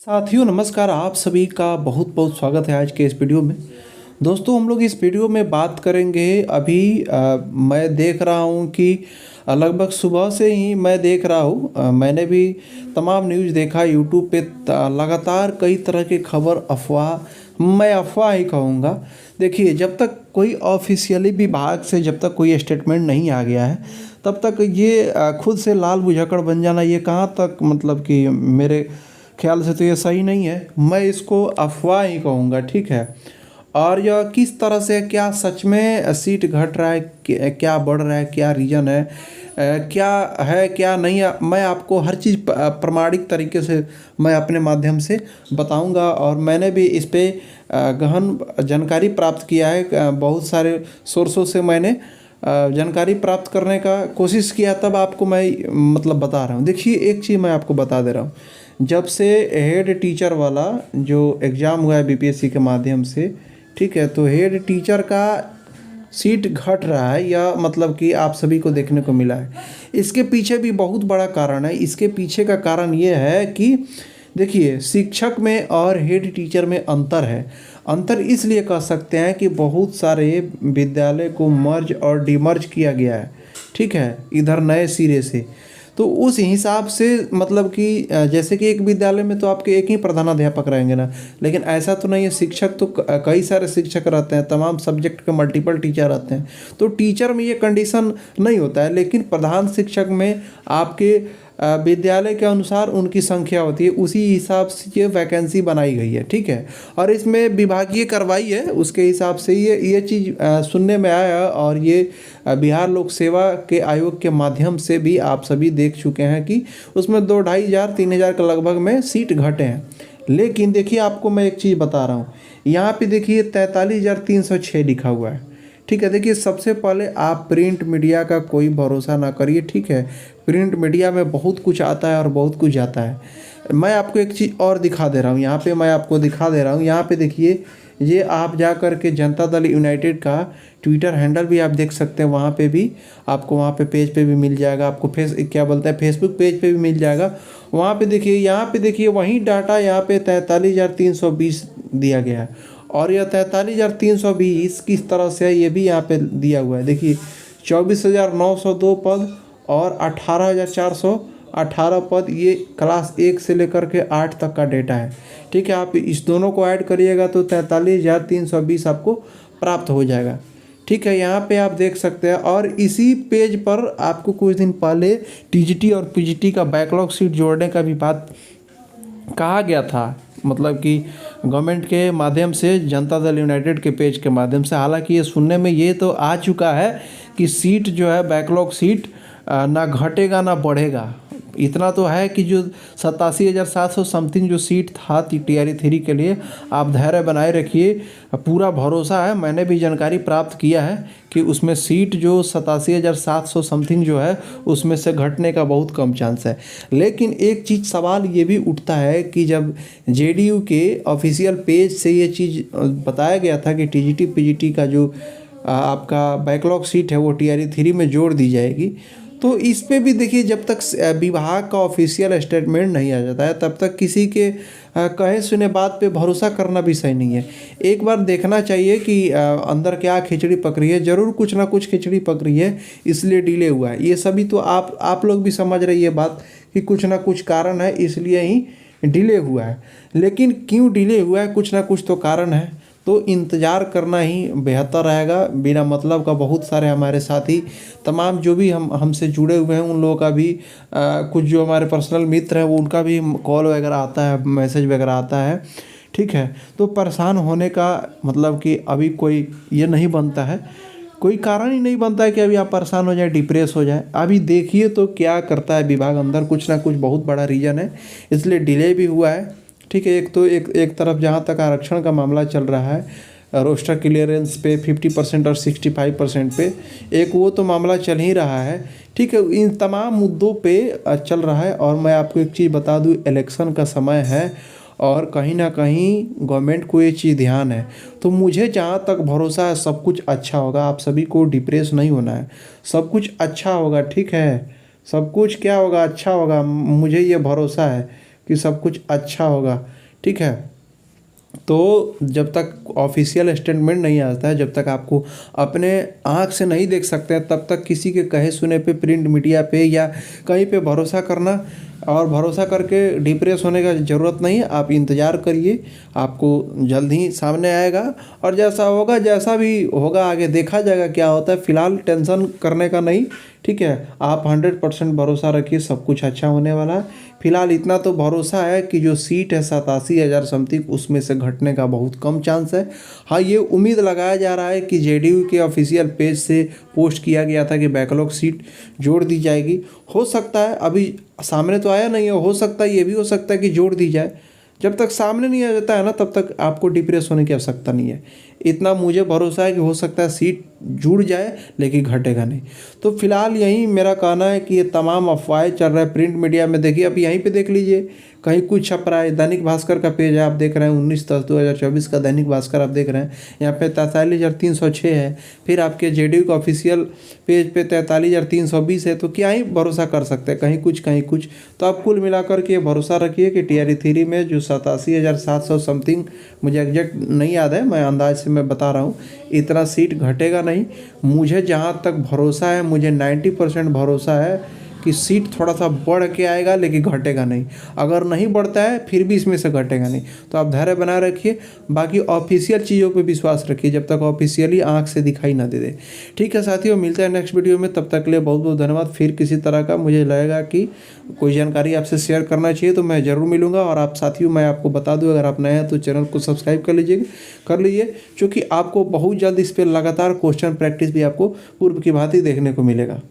साथियों नमस्कार। आप सभी का बहुत बहुत स्वागत है आज के इस वीडियो में। दोस्तों हम लोग इस वीडियो में बात करेंगे अभी मैं देख रहा हूँ कि लगभग सुबह से ही मैं देख रहा हूँ, मैंने भी तमाम न्यूज़ देखा यूट्यूब पे। लगातार कई तरह की खबर अफवाह, मैं अफवाह ही कहूँगा। देखिए जब तक कोई ऑफिशियली विभाग से जब तक कोई स्टेटमेंट नहीं आ गया है तब तक ये खुद से लाल बुझक्कड़ बन जाना ये कहाँ तक मतलब कि मेरे ख्याल से तो ये सही नहीं है। मैं इसको अफवाह ही कहूँगा, ठीक है। और यह किस तरह से, क्या सच में सीट घट रहा है, क्या बढ़ रहा है, क्या रीज़न है क्या नहीं है, मैं आपको हर चीज़ प्रमाणिक तरीके से मैं अपने माध्यम से बताऊंगा। और मैंने भी इस पे गहन जानकारी प्राप्त किया है, बहुत सारे सोर्सों से मैंने जानकारी प्राप्त करने का कोशिश किया, तब आपको मैं मतलब बता रहा हूँ। देखिए एक चीज़ मैं आपको बता दे रहा हूँ, जब से हेड टीचर वाला जो एग्ज़ाम हुआ है बीपीएससी के माध्यम से, ठीक है, तो हेड टीचर का सीट घट रहा है या मतलब कि आप सभी को देखने को मिला है। इसके पीछे भी बहुत बड़ा कारण है। इसके पीछे का कारण ये है कि देखिए शिक्षक में और हेड टीचर में अंतर है। अंतर इसलिए कह सकते हैं कि बहुत सारे विद्यालय को मर्ज और डिमर्ज किया गया है, ठीक है, इधर नए सिरे से। तो उस हिसाब से मतलब कि जैसे कि एक विद्यालय में तो आपके एक ही प्रधानाध्यापक रहेंगे ना, लेकिन ऐसा तो नहीं है। शिक्षक तो कई सारे शिक्षक रहते हैं, तमाम सब्जेक्ट के मल्टीपल टीचर रहते हैं। तो टीचर में ये कंडीशन नहीं होता है, लेकिन प्रधान शिक्षक में आपके विद्यालय के अनुसार उनकी संख्या होती है, उसी हिसाब से ये वैकेंसी बनाई गई है, ठीक है। और इसमें विभागीय कार्रवाई है, उसके हिसाब से ये चीज़ सुनने में आया। और ये बिहार लोक सेवा के आयोग के माध्यम से भी आप सभी देख चुके हैं कि उसमें 2-2,500-3,000 के लगभग में सीट घटे हैं। लेकिन देखिए आपको मैं एक चीज़ बता रहा हूँ, यहाँ पे देखिए 43,306 लिखा हुआ है, ठीक है। देखिए सबसे पहले आप प्रिंट मीडिया का कोई भरोसा ना करिए, ठीक है। प्रिंट मीडिया में बहुत कुछ आता है और बहुत कुछ जाता है। मैं आपको एक चीज़ और दिखा दे रहा हूँ, यहाँ पे मैं आपको दिखा दे रहा हूँ। यहाँ पे देखिए, ये आप जा कर के जनता दल यूनाइटेड का ट्विटर हैंडल भी आप देख सकते हैं, वहाँ पे भी आपको, वहाँ पे पेज पे भी मिल जाएगा आपको, फेसबुक पेज पे भी मिल जाएगा। वहाँ पे देखिए, यहाँ पे देखिए वही डाटा यहाँ पे 43,320 दिया गया है। और यह 43,320 किस तरह से है ये भी यहाँ पे दिया हुआ है। देखिए 24,902 पद और 18,418 पद, ये क्लास 1 से लेकर के 8 तक का डेटा है, ठीक है। आप इस दोनों को ऐड करिएगा तो 43,320 आपको प्राप्त हो जाएगा, ठीक है। यहाँ पे आप देख सकते हैं। और इसी पेज पर आपको कुछ दिन पहले टीजीटी और पीजीटी का बैकलॉग सीट जोड़ने का भी बात कहा गया था, मतलब कि गवर्नमेंट के माध्यम से, जनता दल यूनाइटेड के पेज के माध्यम से। हालांकि ये सुनने में ये तो आ चुका है कि सीट जो है बैकलॉग सीट ना घटेगा ना बढ़ेगा। इतना तो है कि जो 87,700 समथिंग जो सीट था टीआरई 3 के लिए, आप धैर्य बनाए रखिए, पूरा भरोसा है। मैंने भी जानकारी प्राप्त किया है कि उसमें सीट जो 87,700 समथिंग जो है उसमें से घटने का बहुत कम चांस है। लेकिन एक चीज़ सवाल ये भी उठता है कि जब जेडीयू के ऑफिशियल पेज से ये चीज़ बताया गया था कि टीजीटी पीजीटी का जो आपका बैकलॉग सीट है वो टीआरई 3 में जोड़ दी जाएगी, तो इस पे भी देखिए जब तक विभाग का ऑफिशियल स्टेटमेंट नहीं आ जाता है तब तक किसी के कहे सुने बात पे भरोसा करना भी सही नहीं है। एक बार देखना चाहिए कि अंदर क्या खिचड़ी पक रही है। ज़रूर कुछ ना कुछ खिचड़ी पक रही है, इसलिए डिले हुआ है। ये सभी तो आप लोग भी समझ रही है बात कि कुछ ना कुछ कारण है, इसलिए ही डिले हुआ है। लेकिन क्यों डिले हुआ है, कुछ ना कुछ तो कारण है, तो इंतज़ार करना ही बेहतर रहेगा। बिना मतलब का बहुत सारे हमारे साथी तमाम जो भी हमसे जुड़े हुए हैं उन लोगों का भी कुछ जो हमारे पर्सनल मित्र हैं वो उनका भी कॉल वगैरह आता है, मैसेज वगैरह आता है, ठीक है। तो परेशान होने का मतलब कि अभी कोई ये नहीं बनता है, कोई कारण ही नहीं बनता है कि अभी आप परेशान हो जाए, डिप्रेस हो जाए। अभी देखिए तो क्या करता है विभाग, अंदर कुछ ना कुछ बहुत बड़ा रीज़न है, इसलिए डिले भी हुआ है, ठीक है। एक तरफ जहाँ तक आरक्षण का मामला चल रहा है, रोस्टर क्लियरेंस पे 50% और 65% पे, एक वो तो मामला चल ही रहा है, ठीक है। इन तमाम मुद्दों पे चल रहा है। और मैं आपको एक चीज़ बता दूं, इलेक्शन का समय है और कहीं ना कहीं गवर्नमेंट को ये चीज़ ध्यान है। तो मुझे जहाँ तक भरोसा है सब कुछ अच्छा होगा। आप सभी को डिप्रेस नहीं होना है, सब कुछ अच्छा होगा, ठीक है। सब कुछ क्या होगा, अच्छा होगा, मुझे ये भरोसा है। कि सब कुछ अच्छा होगा। ठीक है, तो जब तक ऑफिशियल स्टेटमेंट नहीं आता है, जब तक आपको अपने आँख से नहीं देख सकते हैं, तब तक किसी के कहे सुने पे, प्रिंट मीडिया पे या कहीं पे भरोसा करना और भरोसा करके डिप्रेस होने का ज़रूरत नहीं है। आप इंतज़ार करिए, आपको जल्द ही सामने आएगा और जैसा होगा, जैसा भी होगा आगे देखा जाएगा क्या होता है। फ़िलहाल टेंशन करने का नहीं, ठीक है। आप 100% भरोसा रखिए, सब कुछ अच्छा होने वाला है। फिलहाल इतना तो भरोसा है कि जो सीट है 87,000 समथिंग, उसमें से घटने का बहुत कम चांस है। हाँ, ये उम्मीद लगाया जा रहा है कि जेडीयू के ऑफिशियल पेज से पोस्ट किया गया था कि बैकलॉग सीट जोड़ दी जाएगी। हो सकता है, अभी सामने तो आया नहीं है, हो सकता है, ये भी हो सकता है कि जोड़ दी जाए। जब तक सामने नहीं आ जाता है ना, तब तक आपको डिप्रेस होने की आवश्यकता नहीं है। इतना मुझे भरोसा है कि हो सकता है सीट जुड़ जाए लेकिन घटेगा नहीं। तो फिलहाल यही मेरा कहना है कि ये तमाम अफवाहें चल रहा है प्रिंट मीडिया में। देखिए, अब यहीं पे देख लीजिए, कहीं कुछ छप रहा है। दैनिक भास्कर का पेज है, आप देख रहे हैं 19/10/2024 का दैनिक भास्कर आप देख रहे हैं, यहाँ पे 43,306 है। फिर आपके जेडीयू का ऑफिशियल पेज पे 43,320 है। तो क्या ही भरोसा कर सकते हैं, कहीं कुछ कहीं कुछ। तो आप कुल मिलाकर के भरोसा रखिए कि TRE 3 में जो 87,700 समथिंग, मुझे एग्जैक्ट नहीं याद है, मैं अंदाज से मैं बता रहा हूँ, इतना सीट घटेगा नहीं। मुझे जहाँ तक भरोसा है, मुझे 90% भरोसा है कि सीट थोड़ा सा बढ़ के आएगा लेकिन घटेगा नहीं। अगर नहीं बढ़ता है फिर भी इसमें से घटेगा नहीं। तो आप धैर्य बनाए रखिए, बाकी ऑफिशियल चीज़ों पे विश्वास रखिए जब तक ऑफिशियली आंख से दिखाई ना दे दे। ठीक है साथियों, मिलते हैं नेक्स्ट वीडियो में, तब तक के लिए बहुत बहुत धन्यवाद। फिर किसी तरह का मुझे लगेगा कि कोई जानकारी आपसे शेयर करना चाहिए तो मैं ज़रूर मिलूँगा। और आप साथियों, मैं आपको बता दूँ, अगर आप नए हैं तो चैनल को सब्सक्राइब कर लीजिए, क्योंकि आपको बहुत जल्द इस पर लगातार क्वेश्चन प्रैक्टिस भी आपको पूर्व की भांति देखने को मिलेगा।